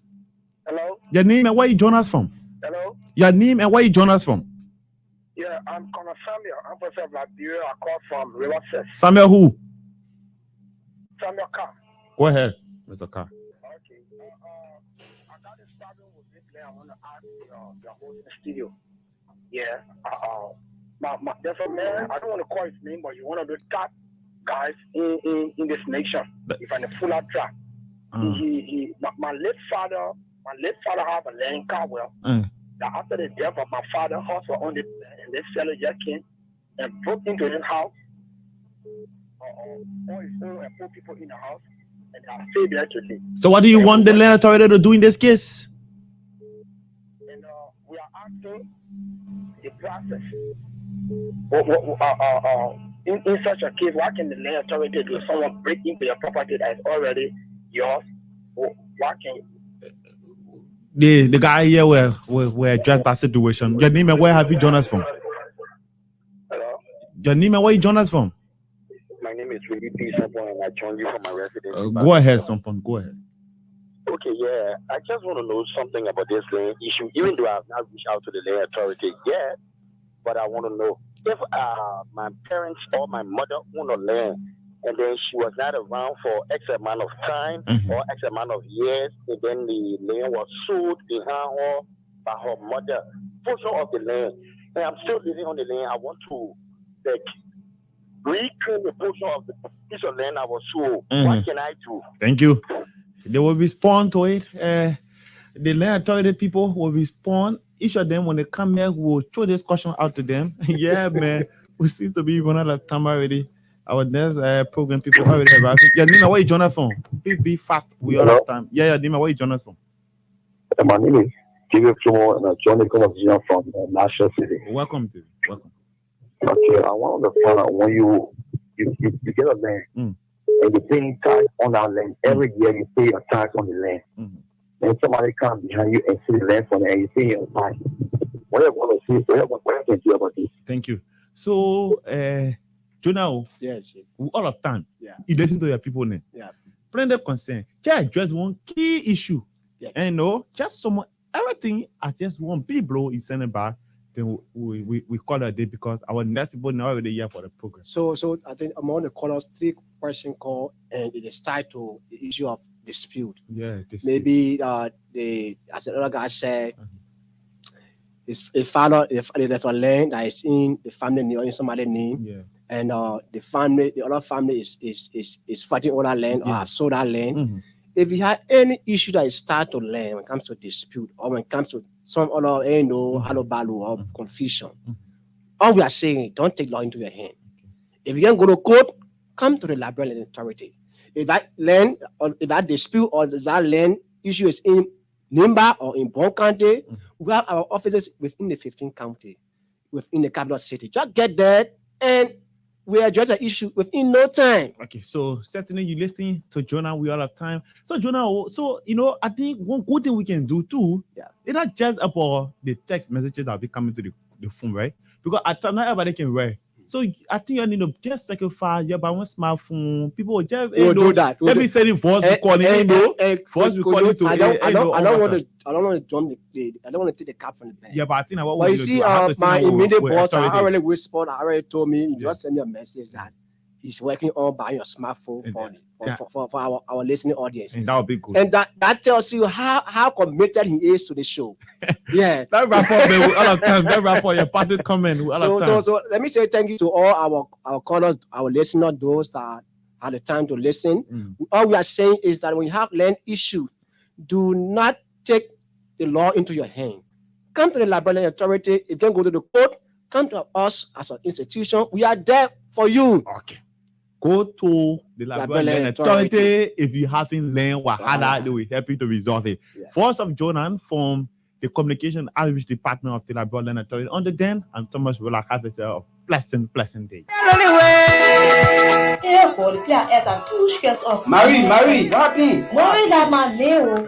Hello? Your name and where you join us from? Hello? Your name and where you join us from? Yeah, I'm Colonel Samuel. I'm from Liberia. I call from River Cess. Samuel who? Samuel Carr. Go ahead, Mr. Carr. Okay. I got this problem with this guy. I want to ask the host in the studio. Yeah. There's a man, I don't want to call his name, but he's one of the top guys in this nation. If I'm a full out track. My late father have a land in Caldwell. That after the death of my father, also on the and this seller just came and broke into his house. All his own and put people in the house, and they are still there today. So what do you want the land authority to do in this case? And we are asking the process. In such a case, what can the land authority do? Someone break into your property that is already yours? What can the guy here will address that situation. Your name and where have you joined us from? Hello? Your name and where you joined us from? My name is Willie P. Sampon, and I joined you from my residence. Go ahead, Sampon. Go ahead. Okay, yeah. I just want to know something about this land issue, even though I have not reached out to the land authority yet. But I want to know if my parents or my mother own a land and then she was not around for X amount of time or X amount of years, and then the land was sold behind her by her mother, portion of the land. And I'm still living on the land. I want to reclaim the portion of the piece of land I was sold. What can I do? Thank you. They will respond to it. The land authority people will respond. Each of them, when they come here, will throw this question out to them. Yeah, man. We seem to be running out of time already. Our next program people already arrived. Yeah, Nima, where you join us from? Please be fast. We all have time. Yeah, Nima, where you join us from? My name is David Flomo, and I joined the conversation from Nashville City. Welcome, David. Welcome. Okay, I want to find out when you get a land and you pay tax on that land. Every year you pay a tax on the land. And somebody comes behind you and see the land from there and you pay your tax. What are you going to see? What can you do about this? Thank you. So, Jonah, Yes. all of time, Yeah. you listen to your people now. Yeah. Plenty of concern. Just address one key issue. Yeah. And no, just someone, everything as just one big blow is sending back. Then we call it a day because our next people now already here for the program. So I think among the callers, 3 questions call, and it is tied to the issue of dispute. Yeah. Maybe as the other guy said, his father, if there's a land that is in the family name or in somebody's name, Yeah. and the other family is fighting over that land or have sold that land. If you have any issue that is tied to land when it comes to dispute or when it comes to some other halobalu or confusion, all we are saying, don't take law into your hand. If you can go to court, come to the Liberian authority. If that land or if that dispute or that land issue is in Nimba or in Bon County, we have our offices within the 15th county, within the capital city. Just get there and we address the issue within no time. Okay, so certainly you listening to Jonah, we all have time. So Jonah, I think one good thing we can do too, it's not just about the text messages that will be coming to the phone, right? Because at times not everybody can write. So I think you need to just sacrifice your one smartphone. People will just do that. Let me send voice recording. Voice recording to. I don't want to jump I don't want to take the cap from the bank. Yeah, but I think what but we you see, my immediate boss, I already whispered, I already told me, just send me a message that he's working on buying your smartphone for our listening audience. And that would be good. And that tells you how committed he is to the show. Yeah. That rapport, man, all of time. That rapport, your party comment. So let me say thank you to all our callers, our listeners, those that had the time to listen. All we are saying is that when you have land issue, do not take the law into your hand. Come to the Liberian authority. If you don't go to the court, come to us as an institution. We are there for you. Okay. Go to the Liberian authority. If you haven't learned Wahala, they will help you to resolve it. Yeah. First of Jonan from the Communication Outreach Department of the Liberian Authority. Under then, and Thomas will have a pleasant day. Marie, what happened? Marie, what happened? Marie, that man, Leo.